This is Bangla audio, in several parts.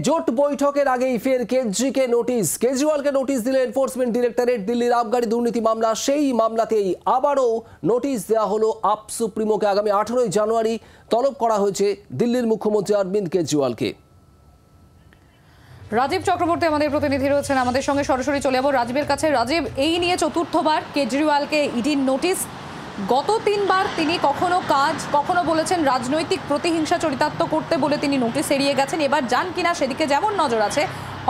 জোট বৈঠকের আগেই ফের কেজরিওয়ালকে নোটিশ দিল এনফোর্সমেন্ট ডিরেক্টরেট। দিল্লির আবগারি দুর্নীতি মামলা, সেই মামলাতেই আবারও নোটিশ দেওয়া হলো আপ সুপ্রিমোকে। আগামী 18 জানুয়ারি তলব করা হয়েছে দিল্লির মুখ্যমন্ত্রী অরবিন্দ কেজরিওয়ালকে। রাজীব চক্রবর্তী আমাদের প্রতিনিধি রয়েছেন আমাদের সঙ্গে, সরাসরি চলে যাব রাজীবের কাছে। রাজীব, এই নিয়ে চতুর্থবার কেজরিওয়ালকে ইডির নোটিশ। গত 3 বার তিনি কখনো বলেছেন রাজনৈতিক প্রতিহিংসা চরিতার্থ করতে বলে তিনি নোটিশ এড়িয়ে গেছেন। এবার যান কিনা সেদিকে যেমন নজর আছে,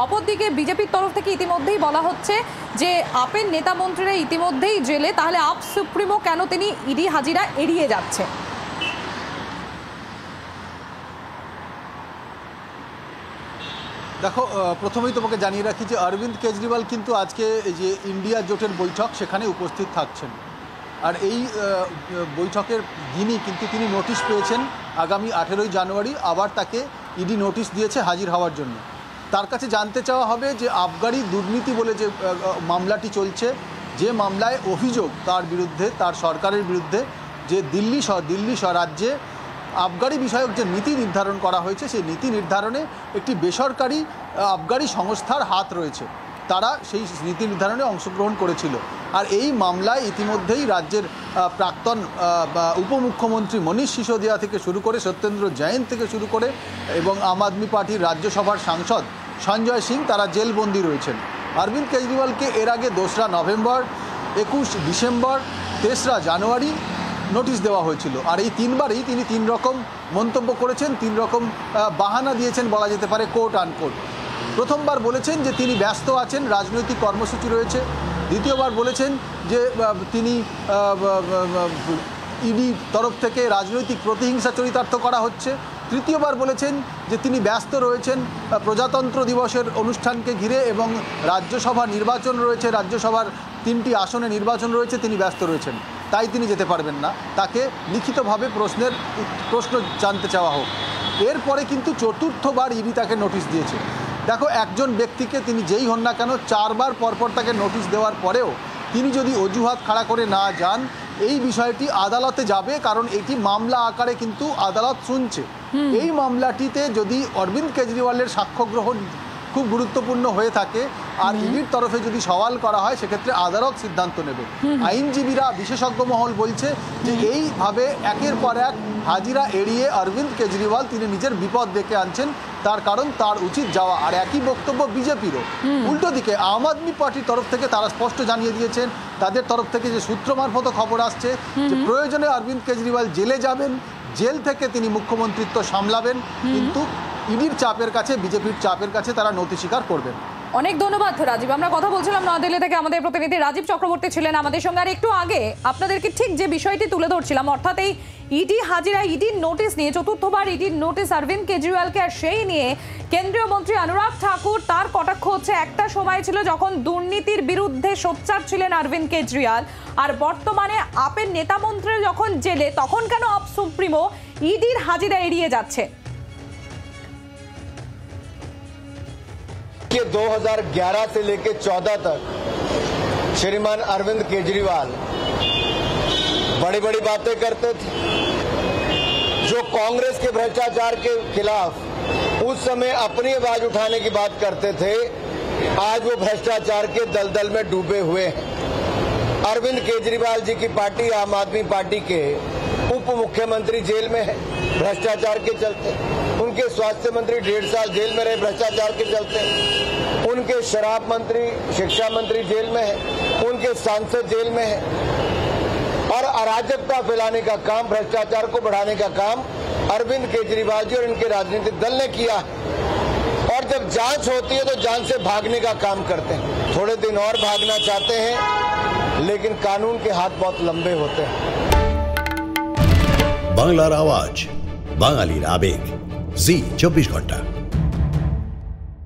অপরদিকে বিজেপির তরফ থেকে ইতিমধ্যেই বলা হচ্ছে যে আপের নেতা মন্ত্রীরা ইতিমধ্যেই জেলে, তাহলে আপ সুপ্রিমো কেন তিনি ইডি হাজিরা এড়িয়ে যাচ্ছে? দেখো, প্রথমেই তোমাকে জানিয়ে রাখি যে অরবিন্দ কেজরিওয়াল কিন্তু আজকে যে ইন্ডিয়া জোটের বৈঠক সেখানে উপস্থিত থাকছেন। আর এই বৈঠকের দিনই কিন্তু তিনি নোটিশ পেয়েছেন। আগামী 18 জানুয়ারি আবার তাকে ইডি নোটিশ দিয়েছে হাজির হওয়ার জন্য। তার কাছে জানতে চাওয়া হবে যে আবগারি দুর্নীতি বলে যে মামলাটি চলছে, যে মামলায় অভিযোগ তার বিরুদ্ধে, তার সরকারের বিরুদ্ধে, যে দিল্লি রাজ্যে আবগারি বিষয়ক যে নীতি নির্ধারণ করা হয়েছে, সেই নীতি নির্ধারণে একটি বেসরকারি আবগারি সংস্থার হাত রয়েছে। তারা সেই নীতি নির্ধারণে অংশগ্রহণ করেছিল। আর এই মামলায় ইতিমধ্যেই রাজ্যের প্রাক্তন উপমুখ্যমন্ত্রী মনীষ সিসোদিয়া থেকে শুরু করে সত্যেন্দ্র জৈন থেকে শুরু করে এবং আম আদমি পার্টির রাজ্যসভার সাংসদ সঞ্জয় সিং তারা জেলবন্দি রয়েছেন। অরবিন্দ কেজরিওয়ালকে এর আগে 2রা নভেম্বর, 21 ডিসেম্বর, 3রা জানুয়ারি নোটিশ দেওয়া হয়েছিল। আর এই 3 বারেই তিনি 3 রকম মন্তব্য করেছেন, 3 রকম বাহানা দিয়েছেন বলা যেতে পারে, কোট আনকোট। প্রথমবার বলেছেন যে তিনি ব্যস্ত আছেন, রাজনৈতিক কর্মসূচি রয়েছে। দ্বিতীয়বার বলেছেন যে তিনি ইডি তরফ থেকে রাজনৈতিক প্রতিহিংসা চরিতার্থ করা হচ্ছে। তৃতীয়বার বলেছেন যে তিনি ব্যস্ত রয়েছেন প্রজাতন্ত্র দিবসের অনুষ্ঠানকে ঘিরে এবং রাজ্যসভা নির্বাচন রয়েছে, রাজ্যসভার 3টি আসনে নির্বাচন রয়েছে, তিনি ব্যস্ত রয়েছেন, তাই তিনি যেতে পারবেন না। তাকে লিখিতভাবে প্রশ্ন জানতে চাওয়া হোক। এরপরে কিন্তু চতুর্থবার ইডি তাকে নোটিশ দিয়েছে। দেখো, একজন ব্যক্তিকে তিনি যেই হন না কেন 4 বার পরপর তাকে নোটিশ দেওয়ার পরেও তিনি যদি অজুহাত খাড়া করে না যান, এই বিষয়টি আদালতে যাবে, কারণ এটি মামলা আকারে কিন্তু আদালত শুনছে। এই মামলাটিতে যদি অরবিন্দ কেজরিওয়ালের সাক্ষ্য গ্রহণ খুব গুরুত্বপূর্ণ হয়ে থাকে আর ইডির তরফে যদি সওয়াল করা হয়, সেক্ষেত্রে আদালত সিদ্ধান্ত নেবে। আইনজীবীরা, বিশেষজ্ঞ মহল বলছে যে এইভাবে একের পর এক হাজিরা এড়িয়ে অরবিন্দ কেজরিওয়াল তিনি নিজের বিপদ ডেকে আনছেন। তার কারণ তার উচিত যাওয়া। আর একই বক্তব্য বিজেপিরও। উল্টো দিকে আম আদমি পার্টির তরফ থেকে তারা স্পষ্ট জানিয়ে দিয়েছেন, তাদের তরফ থেকে যে সূত্র মারফত খবর আসছে যে প্রয়োজনে অরবিন্দ কেজরিওয়াল জেলে যাবেন, জেল থেকে তিনি মুখ্যমন্ত্রিত্ব সামলাবেন, কিন্তু ইডির চাপের কাছে, বিজেপির চাপের কাছে তারা নতি স্বীকার করবেন। অনেক ধন্যবাদ রাজীব। আমরা কথা বলছিলাম নয়াদিল্লি থেকে, আমাদের প্রতিনিধি রাজীব চক্রবর্তী ছিলেন আমাদের সঙ্গে। আর একটু আগে আপনাদেরকে ঠিক যে বিষয়টি তুলে ধরছিলাম, অর্থাৎ এই ইডি হাজিরা, ইডির নোটিশ নিয়ে, চতুর্থবার ইডির নোটিশ অরবিন্দ কেজরিওয়ালকে, আর সেই নিয়ে কেন্দ্রীয় মন্ত্রী অনুরাগ ঠাকুর তার কটাক্ষ হচ্ছে একটা সময় ছিল যখন দুর্নীতির বিরুদ্ধে সোচ্চার ছিলেন অরবিন্দ কেজরিওয়াল, আর বর্তমানে আপের নেতা মন্ত্রী যখন জেলে, তখন কেন আপ সুপ্রিমো ইডির হাজিরা এড়িয়ে যাচ্ছে? 2011 से लेकर 14 तक श्रीमान अरविंद केजरीवाल बड़ी बड़ी बातें करते थे। जो कांग्रेस के भ्रष्टाचार के खिलाफ उस समय अपनी आवाज उठाने की बात करते थे, आज वो भ्रष्टाचार के दलदल में डूबे हुए हैं। अरविंद केजरीवाल जी की पार्टी आम आदमी पार्टी के उप मुख्यमंत्री जेल में है भ्रष्टाचार के चलते। उनके स्वास्थ्य मंत्री 1.5 साल जेल में रहे भ्रष्टाचार के चलते। उनके शराब मंत्री, शिक्षा मंत्री जेल में है। उनके सांसद जेल में है। और अराजकता फैलाने का काम, भ्रष्टाचार को बढ़ाने का काम अरविंद केजरीवाल जी और इनके राजनीतिक दल ने किया है। और जब जांच होती है तो जांच से भागने का काम करते हैं। थोड़े दिन और भागना चाहते हैं, लेकिन कानून के हाथ बहुत लंबे होते हैं। বাংলার আওয়াজ, বাঙালির আবেগ, জি 24 ঘন্টা।